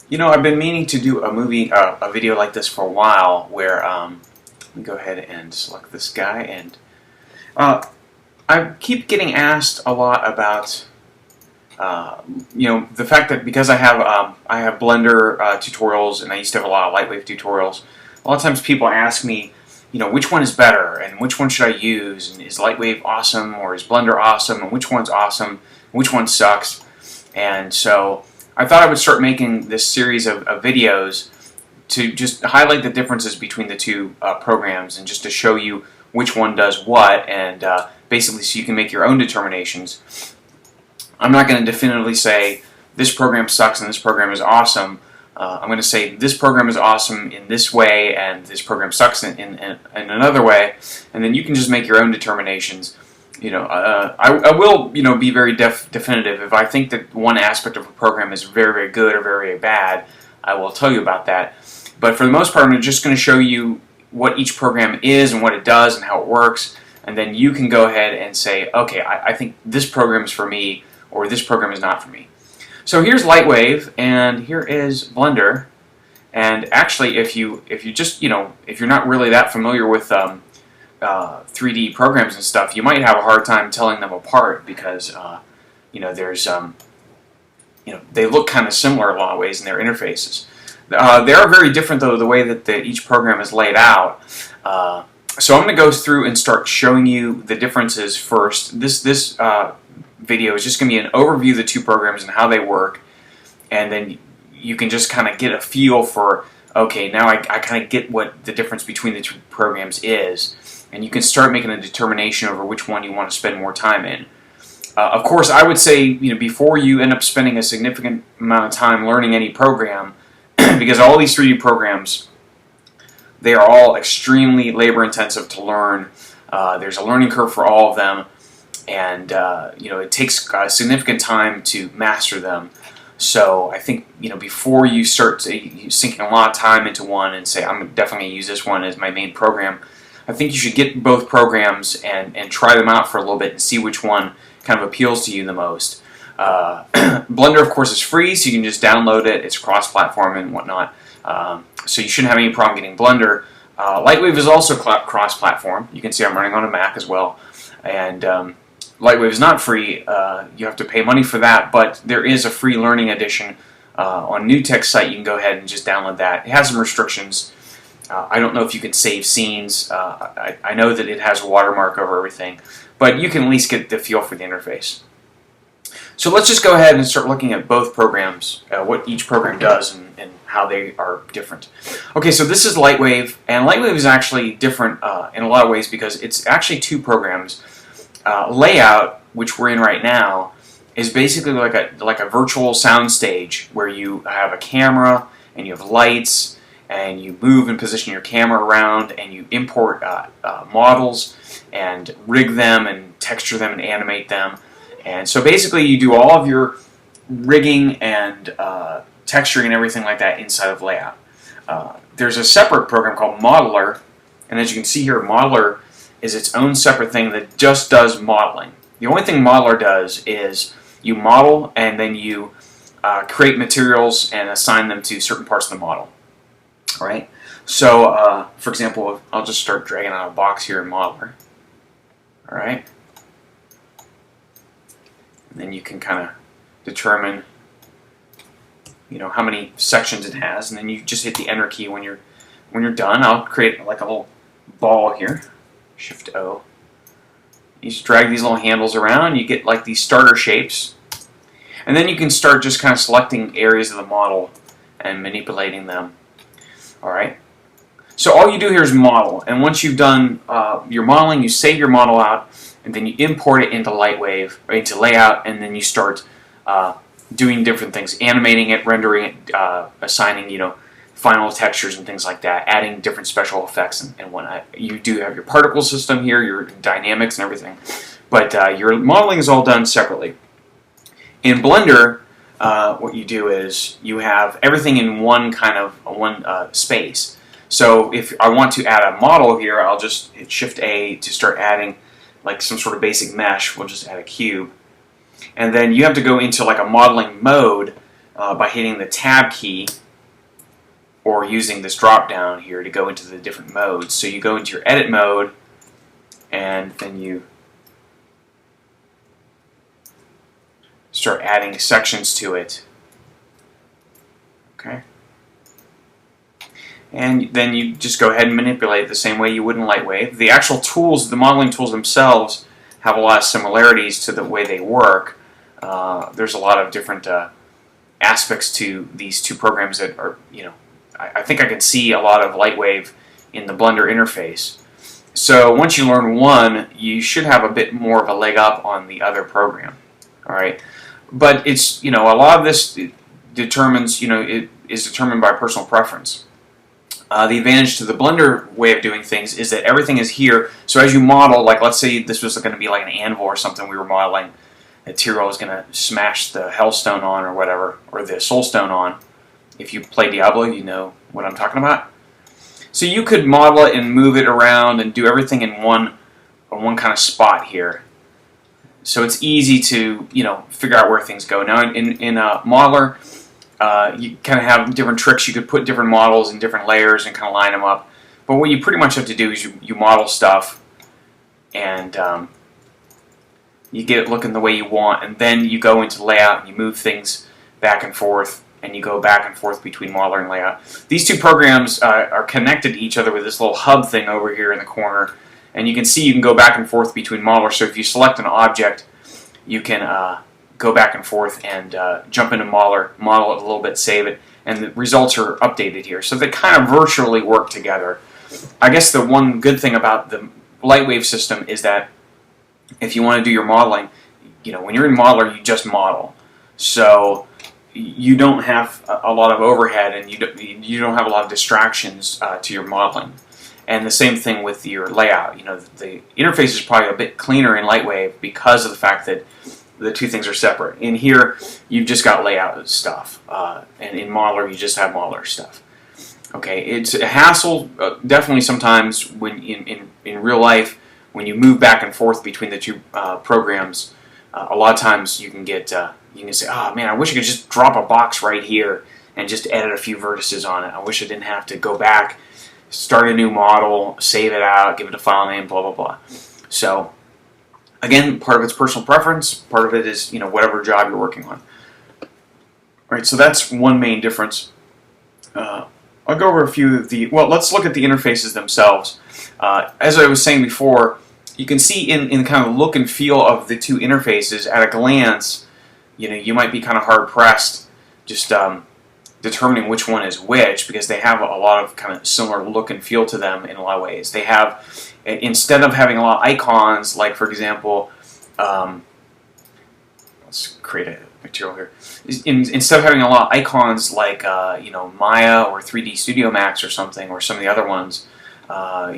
You know, I've been meaning to do a video like this for a while, where let me go ahead and select this guy, and I keep getting asked a lot about, the fact that because I have Blender tutorials, and I used to have a lot of Lightwave tutorials. A lot of times people ask me, which one is better, and which one should I use, and is Lightwave awesome, or is Blender awesome, and which one's awesome, which one sucks, and so I thought I would start making this series of videos to just highlight the differences between the two programs, and just to show you which one does what, and basically so you can make your own determinations. I'm not going to definitively say this program sucks and this program is awesome. I'm going to say this program is awesome in this way and this program sucks in another way, and then you can just make your own determinations. I will, be very definitive. If I think that one aspect of a program is very, very good or very, very bad, I will tell you about that. But for the most part, I'm just going to show you what each program is and what it does and how it works, and then you can go ahead and say, okay, I think this program is for me, or this program is not for me. So here's Lightwave, and here is Blender. And actually, if you just, if you're not really that familiar with 3D programs and stuff, you might have a hard time telling them apart, because there's they look kind of similar in a lot of ways in their interfaces. They are very different, though, the way that each program is laid out. So I'm going to go through and start showing you the differences first. This video is just going to be an overview of the two programs and how they work, and then you can just kind of get a feel for, okay, now I kind of get what the difference between the two programs is, and you can start making a determination over which one you want to spend more time in. Of course, I would say, before you end up spending a significant amount of time learning any program, because all these 3D programs, they are all extremely labor-intensive to learn. There's a learning curve for all of them, and it takes significant time to master them. So I think before you start sinking a lot of time into one and say, I'm definitely going to use this one as my main program, I think you should get both programs and try them out for a little bit and see which one kind of appeals to you the most. Blender, of course, is free, so you can just download it. It's cross-platform and whatnot, so you shouldn't have any problem getting Blender. Lightwave is also cross-platform. You can see I'm running on a Mac as well, and Lightwave is not free. You have to pay money for that, but there is a free learning edition on NewTek's site. You can go ahead and just download that. It has some restrictions. I don't know if you can save scenes. I know that it has a watermark over everything, but you can at least get the feel for the interface. So let's just go ahead and start looking at both programs, what each program does and how they are different. Okay, so this is Lightwave, and Lightwave is actually different in a lot of ways because it's actually two programs. Layout, which we're in right now, is basically like a virtual sound stage where you have a camera and you have lights, and you move and position your camera around, and you import models and rig them and texture them and animate them. And so basically you do all of your rigging and texturing and everything like that inside of Layout. There's a separate program called Modeler, and as you can see here, Modeler is its own separate thing that just does modeling. The only thing Modeler does is you model, and then you create materials and assign them to certain parts of the model. All right. So, for example, I'll just start dragging out a box here in Modeler. All right. And then you can kind of determine, how many sections it has, and then you just hit the Enter key when you're done. I'll create like a little ball here. Shift O. You just drag these little handles around, you get like these starter shapes, and then you can start just kind of selecting areas of the model and manipulating them. Alright, so all you do here is model, and once you've done your modeling, you save your model out, and then you import it into Lightwave, or into Layout, and then you start doing different things, animating it, rendering it, assigning, final textures and things like that, adding different special effects and whatnot. You do have your particle system here, your dynamics and everything, but your modeling is all done separately. In Blender, what you do is you have everything in one space. So if I want to add a model here, I'll just hit Shift A to start adding like some sort of basic mesh. We'll just add a cube. And then you have to go into like a modeling mode by hitting the Tab key or using this drop down here to go into the different modes. So you go into your edit mode, and then you start adding sections to it. Okay. And then you just go ahead and manipulate it the same way you would in Lightwave. The actual tools, the modeling tools themselves, have a lot of similarities to the way they work. There's a lot of different aspects to these two programs that are, I think I can see a lot of Lightwave in the Blender interface. So once you learn one, you should have a bit more of a leg up on the other program. All right, but it's a lot of this determines it is determined by personal preference. The advantage to the Blender way of doing things is that everything is here. So as you model, like let's say this was going to be like an anvil or something we were modeling, that Tyrell was going to smash the Hellstone on or whatever, or the Soulstone on. If you play Diablo, you know what I'm talking about. So you could model it and move it around and do everything in one kind of spot here. So it's easy to figure out where things go. Now in a modeler, you kind of have different tricks. You could put different models in different layers and kind of line them up. But what you pretty much have to do is you model stuff and you get it looking the way you want, and then you go into layout and you move things back and forth, and you go back and forth between modeler and layout. These two programs are connected to each other with this little hub thing over here in the corner, and you can see you can go back and forth between modeler. So if you select an object, you can go back and forth and jump into modeler, model it a little bit, save it, and the results are updated here. So they kind of virtually work together. I guess the one good thing about the Lightwave system is that if you want to do your modeling, when you're in modeler, you just model. So you don't have a lot of overhead, and you don't have a lot of distractions to your modeling. And the same thing with your layout. The interface is probably a bit cleaner in Lightwave because of the fact that the two things are separate. In here, you've just got layout stuff, and in modeler, you just have modeler stuff. Okay, it's a hassle, definitely sometimes when in real life, when you move back and forth between the two programs. A lot of times you can get you can say, oh man, I wish I could just drop a box right here and just edit a few vertices on it. I wish I didn't have to go back, start a new model, save it out, give it a file name, blah blah blah. So again, part of it's personal preference, part of it is whatever job you're working on. All right, so that's one main difference. I'll go over a few of the, let's look at the interfaces themselves. As I was saying before, you can see in kind of look and feel of the two interfaces at a glance, you might be kind of hard pressed just determining which one is which, because they have a lot of kind of similar look and feel to them in a lot of ways. They have, instead of having a lot of icons, like for example, let's create a material here. Instead of having a lot of icons like Maya or 3D Studio Max or something, or some of the other ones,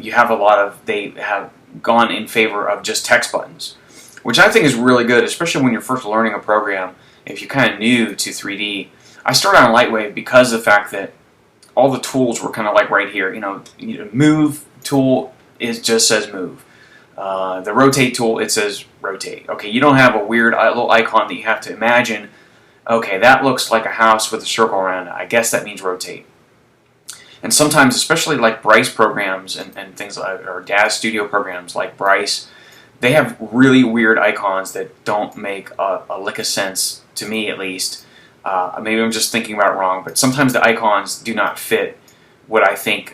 you have a lot of, they have gone in favor of just text buttons, which I think is really good, especially when you're first learning a program. If you're kind of new to 3D, I started on Lightwave because of the fact that all the tools were kind of like right here. Move tool just says move. The rotate tool, it says rotate. Okay, you don't have a weird little icon that you have to imagine. Okay, that looks like a house with a circle around it. I guess that means rotate. And sometimes, especially like Bryce programs and things like, or Daz Studio programs like Bryce, they have really weird icons that don't make a lick of sense, to me at least. Maybe I'm just thinking about it wrong, but sometimes the icons do not fit what I think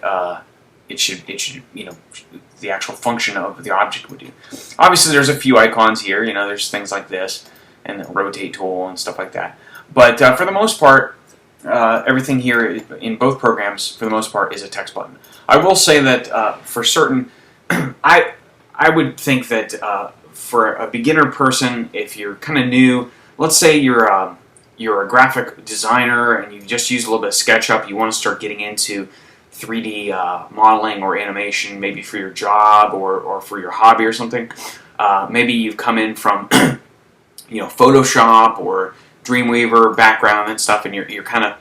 it should, the actual function of the object would do. Obviously, there's a few icons here. There's things like this and the rotate tool and stuff like that. But for the most part, everything here in both programs, for the most part, is a text button. I will say that for certain, I would think that for a beginner person, if you're kind of new, let's say you're a graphic designer and you just use a little bit of SketchUp, you want to start getting into 3D modeling or animation, maybe for your job or for your hobby or something. Maybe you've come in from Photoshop or Dreamweaver background and stuff, and you kind of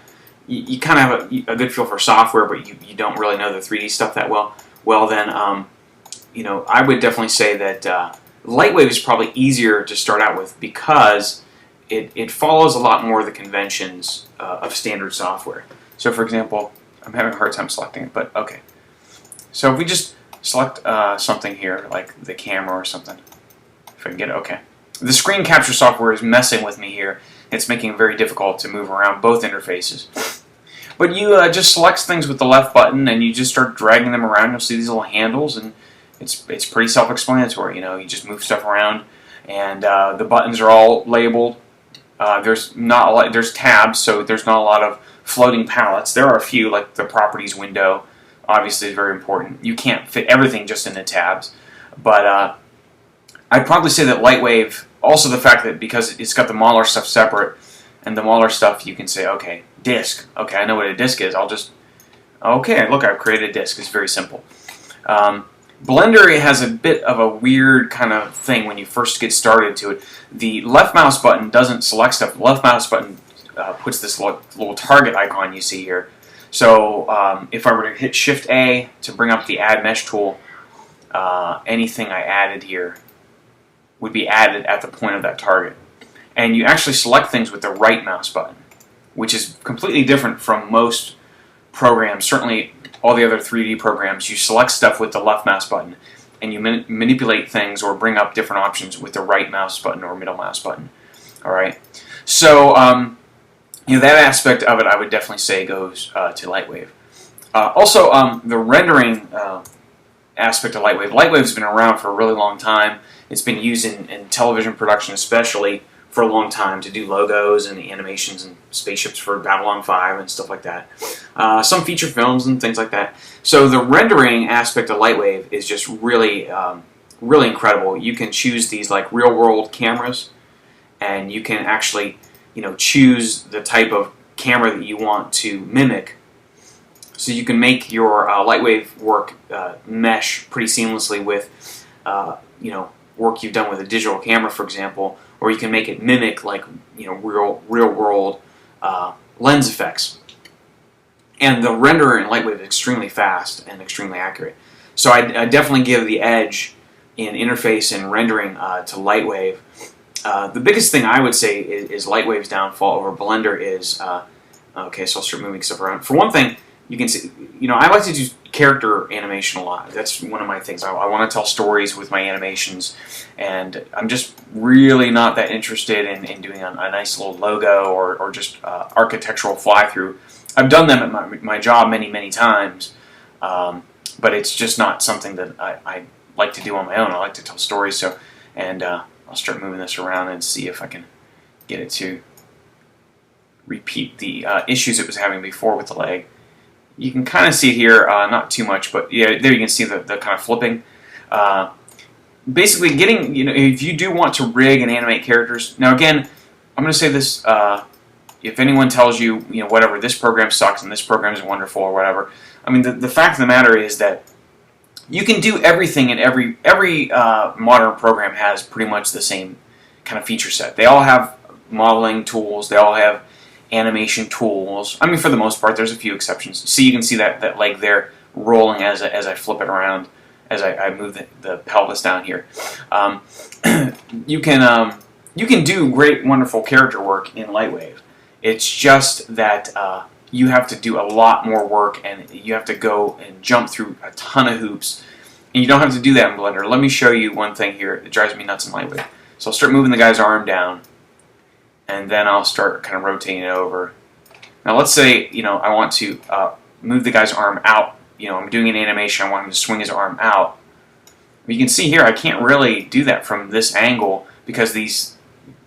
have a good feel for software, but you don't really know the 3D stuff that well. Well, then I would definitely say that Lightwave is probably easier to start out with because it follows a lot more of the conventions of standard software. So for example, I'm having a hard time selecting it, but okay. So if we just select something here, like the camera or something, if I can get it, okay. The screen capture software is messing with me here. It's making it very difficult to move around both interfaces. But you just select things with the left button and you just start dragging them around. You'll see these little handles, and it's pretty self-explanatory. You know, you just move stuff around, and the buttons are all labeled. There's not a lot, there's tabs, so there's not a lot of floating palettes. There are a few, like the properties window, obviously is very important. You can't fit everything just in the tabs, but I'd probably say that Lightwave, also the fact that because it's got the modeler stuff separate, and the modeler stuff you can say, okay, disk. Okay, I know what a disk is. I'll just, okay, look, I've created a disk. It's very simple. Blender has a bit of a weird kind of thing when you first get started to it. The left mouse button doesn't select stuff. The left mouse button puts this little target icon you see here. So if I were to hit Shift A to bring up the Add Mesh tool, anything I added here would be added at the point of that target. And you actually select things with the right mouse button, which is completely different from most programs. Certainly all the other 3D programs, you select stuff with the left mouse button, and you manipulate things or bring up different options with the right mouse button or middle mouse button. All right. So you know, that aspect of it, I would definitely say goes to Lightwave. Also, the rendering aspect of Lightwave. Lightwave's been around for a really long time. It's been used in television production, especially, for a long time to do logos and the animations and spaceships for Babylon 5 and stuff like that. Some feature films and things like that. So the rendering aspect of Lightwave is just really, really incredible. You can choose these like real-world cameras, and you can actually, you know, choose the type of camera that you want to mimic. So you can make your Lightwave work mesh pretty seamlessly with, you know, work you've done with a digital camera, for example, or you can make it mimic, like, you know, real world lens effects. And the renderer in Lightwave is extremely fast and extremely accurate. So I definitely give the edge in interface and rendering to Lightwave. The biggest thing I would say is Lightwave's downfall over Blender is, okay, so I'll start moving stuff around. For one thing, you can see, you know, I like to do character animation a lot. That's one of my things. I want to tell stories with my animations, and I'm just really not that interested in doing a nice little logo or just architectural fly-through. I've done them at my job many times, but it's just not something that I like to do on my own. I like to tell stories, so, and I'll start moving this around and see if I can get it to repeat the issues it was having before with the leg. You can kind of see here, not too much, but yeah, there you can see the kind of flipping. Basically, getting, you know, if you do want to rig and animate characters. Now, again, I'm going to say this: if anyone tells you, you know, whatever, this program sucks and this program is wonderful or whatever, I mean, the fact of the matter is that you can do everything, and every modern program has pretty much the same kind of feature set. They all have modeling tools. They all have animation tools. I mean, for the most part, there's a few exceptions. See, you can see that leg there rolling as I flip it around, as I move the pelvis down here. You can do great, wonderful character work in Lightwave. It's just that you have to do a lot more work, and you have to go and jump through a ton of hoops. And you don't have to do that in Blender. Let me show you one thing here that drives me nuts in Lightwave. So I'll start moving the guy's arm down, and then I'll start kind of rotating it over. Now let's say, you know, I want to move the guy's arm out. You know, I'm doing an animation, I want him to swing his arm out. But you can see here I can't really do that from this angle because these,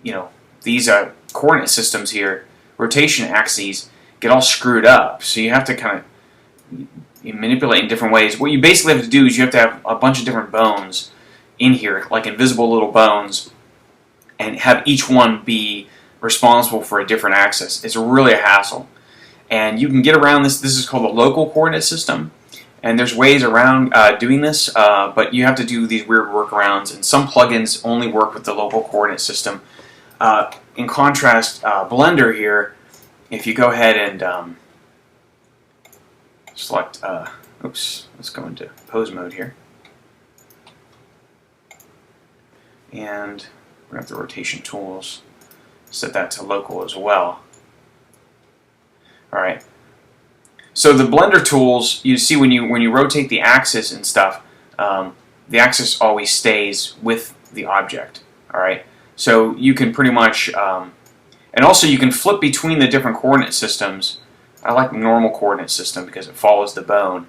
you know, these coordinate systems here, rotation axes, get all screwed up. So you have to kind of manipulate in different ways. What you basically have to do is you have to have a bunch of different bones in here, like invisible little bones, and have each one be responsible for a different axis. It's really a hassle. And you can get around this. This is called the local coordinate system. And there's ways around doing this, but you have to do these weird workarounds. And some plugins only work with the local coordinate system. In contrast, Blender here, if you go ahead and select, oops, let's go into pose mode here. And we're going to have the rotation tools. set that to local as well. All right. So the Blender tools, you see when you rotate the axis and stuff, the axis always stays with the object. All right. So you can pretty much, and also you can flip between the different coordinate systems. I like the normal coordinate system because it follows the bone,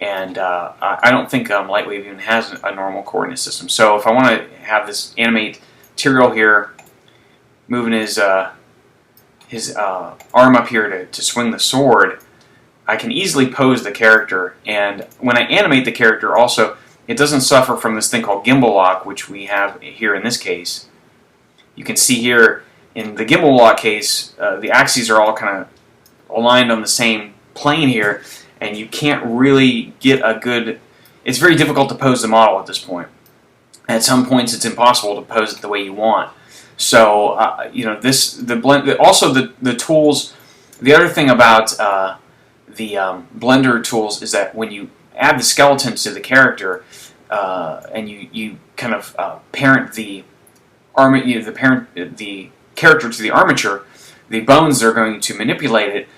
and I don't think Lightwave even has a normal coordinate system. So if I want to have this animate Tyrael here, moving his arm up here to swing the sword, I can easily pose the character, and when I animate the character also, it doesn't suffer from this thing called gimbal lock, which we have here in this case. You can see here in the gimbal lock case, the axes are all kind of aligned on the same plane here, and you can't really get a good... It's very difficult to pose the model at this point. At some points, it's impossible to pose it the way you want. So, you know, also the tools. The other thing about the Blender tools is that when you add the skeletons to the character, and you kind of parent the the character to the armature, the bones are going to manipulate it.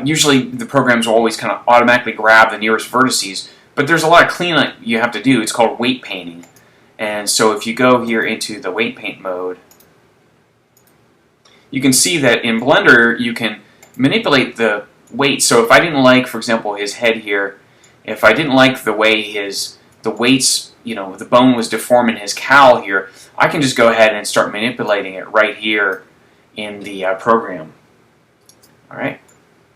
Usually, the programs will always kind of automatically grab the nearest vertices, but there's a lot of cleanup you have to do. It's called weight painting, and so if you go here into the weight paint mode, you can see that in Blender you can manipulate the weight. So if I didn't like, for example, his head here, if I didn't like the way the weights, you know, the bone was deforming his cowl here, I can just go ahead and start manipulating it right here in the program. All right,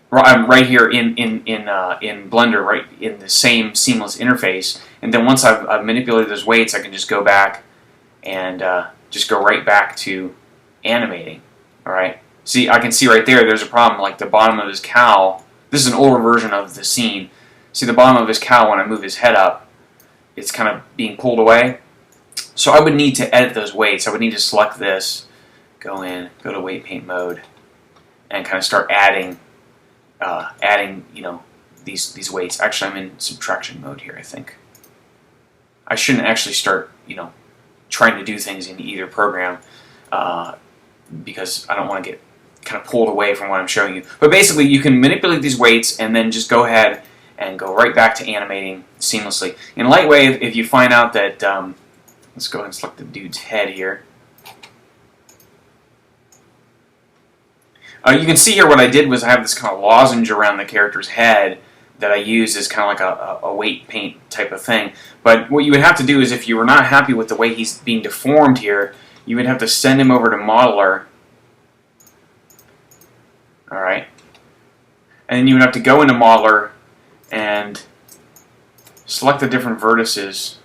right here in Blender, right in the same seamless interface. And then once I've manipulated those weights, I can just go back and just go right back to animating. All right. See, I can see right there, there's a problem, like the bottom of his cowl. This is an older version of the scene. See the bottom of his cowl, when I move his head up, it's kind of being pulled away. So I would need to edit those weights. I would need to select this, go to weight paint mode, and kind of start adding, you know, these weights. Actually, I'm in subtraction mode here, I think. I shouldn't actually start, you know, trying to do things in either program, because I don't want to get kind of pulled away from what I'm showing you. But basically, you can manipulate these weights and then just go ahead and go right back to animating seamlessly. In Lightwave, if you find out that, let's go ahead and select the dude's head here. You can see here what I did was I have this kind of lozenge around the character's head that I use as kind of like a weight paint type of thing. But what you would have to do is, if you were not happy with the way he's being deformed here, you would have to send him over to Modeler. Alright. And then you would have to go into Modeler and select the different vertices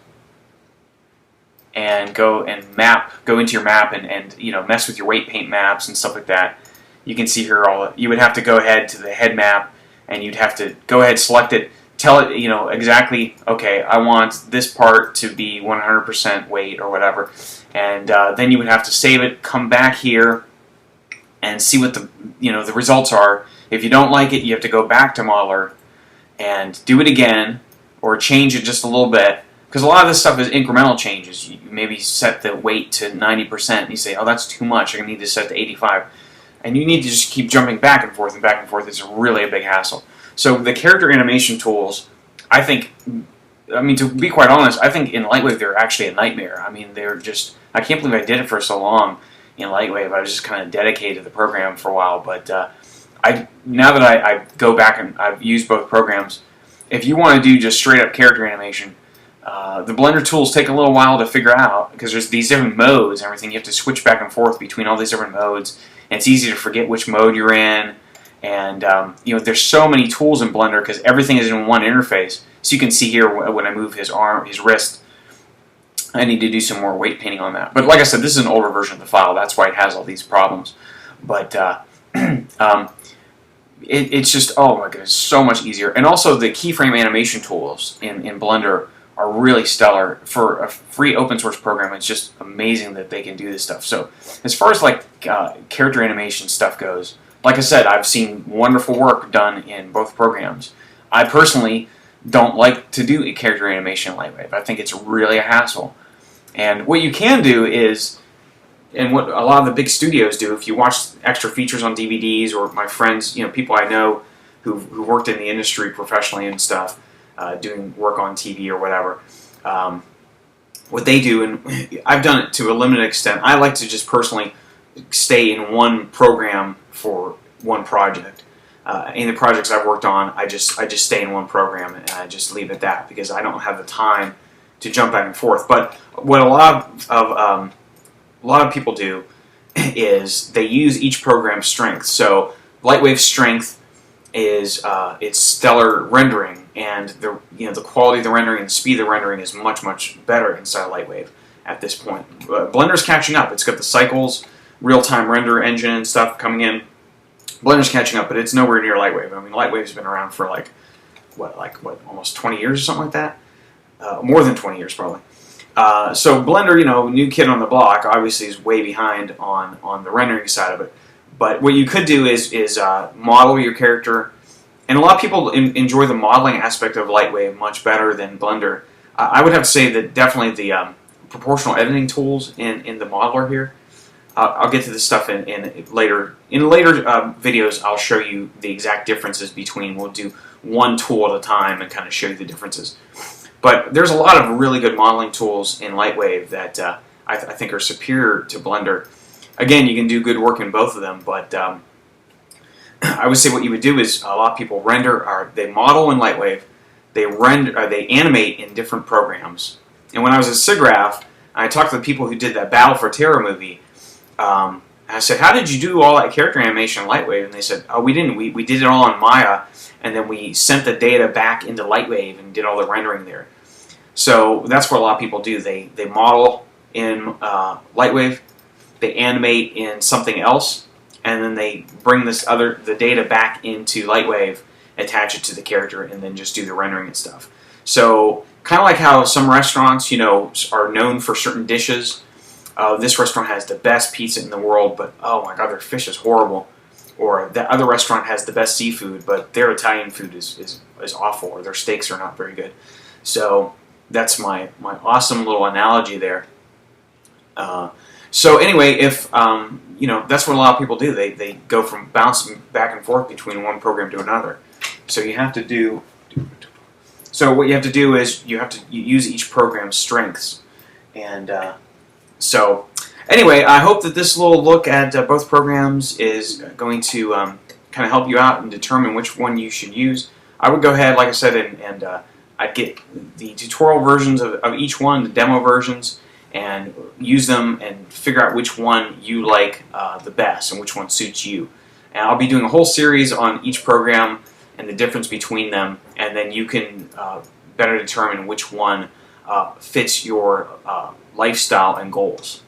and go into your map and you know, mess with your weight paint maps and stuff like that. You can see here you would have to go ahead to the head map, and you'd have to go ahead, select it, tell it, you know, exactly, okay, I want this part to be 100% weight or whatever. And then you would have to save it, come back here, and see what the results are. If you don't like it, you have to go back to Modeler and do it again, or change it just a little bit. Because a lot of this stuff is incremental changes. You maybe set the weight to 90%, and you say, oh, that's too much, I need to set to 85. And you need to just keep jumping back and forth and back and forth. It's really a big hassle. So the character animation tools, I think, I mean, to be quite honest, I think in Lightwave they're actually a nightmare. I mean, they're just, I can't believe I did it for so long in Lightwave. I was just kind of dedicated to the program for a while. But now that I go back and I've used both programs, if you want to do just straight up character animation, the Blender tools take a little while to figure out, because there's these different modes and everything. You have to switch back and forth between all these different modes, and it's easy to forget which mode you're in. And you know, there's so many tools in Blender because everything is in one interface. So you can see here when I move his arm, his wrist, I need to do some more weight painting on that. But like I said, this is an older version of the file. That's why it has all these problems. But it's just, oh my goodness, so much easier. And also the keyframe animation tools in Blender are really stellar. For a free open source program, it's just amazing that they can do this stuff. So as far as like character animation stuff goes, like I said, I've seen wonderful work done in both programs. I personally don't like to do a character animation in Lightwave. I think it's really a hassle. And what you can do is, and what a lot of the big studios do, if you watch extra features on DVDs, or my friends, people I know who worked in the industry professionally and stuff, doing work on TV or whatever, what they do, and I've done it to a limited extent, I like to just personally stay in one program for one project. In the projects I've worked on, I just stay in one program and I just leave it at that, because I don't have the time to jump back and forth. But what a lot of people do is they use each program's strength. So Lightwave strength is its stellar rendering, and the quality of the rendering and the speed of the rendering is much better inside Lightwave at this point. Blender's catching up. It's got the cycles, real-time render engine and stuff coming in. Blender's catching up, but it's nowhere near Lightwave. I mean, Lightwave's been around for like almost 20 years or something like that. More than 20 years probably. So Blender, new kid on the block, obviously is way behind on the rendering side of it. But what you could do is model your character, and a lot of people enjoy the modeling aspect of Lightwave much better than Blender. I would have to say that definitely the proportional editing tools in the modeler here. I'll get to this stuff in later videos. I'll show you the exact differences between. We'll do one tool at a time and kind of show you the differences. But there's a lot of really good modeling tools in Lightwave that I think are superior to Blender. Again, you can do good work in both of them, but I would say what you would do is, a lot of people they model in Lightwave, they animate in different programs. And when I was at SIGGRAPH, I talked to the people who did that Battle for Terra movie. I said, how did you do all that character animation in Lightwave? And they said, oh, we didn't. We did it all on Maya, and then we sent the data back into Lightwave and did all the rendering there. So that's what a lot of people do. They model in Lightwave, they animate in something else, and then they bring the data back into Lightwave, attach it to the character, and then just do the rendering and stuff. So kind of like how some restaurants, are known for certain dishes. This restaurant has the best pizza in the world, but oh my god, their fish is horrible. Or that other restaurant has the best seafood, but their Italian food is awful, or their steaks are not very good. So that's my awesome little analogy there. So anyway, if that's what a lot of people do. They go from bouncing back and forth between one program to another. So you have to do. So what you have to do is you use each program's strengths, and so anyway, I hope that this little look at both programs is going to kind of help you out and determine which one you should use. I would go ahead, like I said, and I'd get the tutorial versions of each one, the demo versions, and use them and figure out which one you like the best and which one suits you. And I'll be doing a whole series on each program and the difference between them, and then you can better determine which one fits your lifestyle and goals.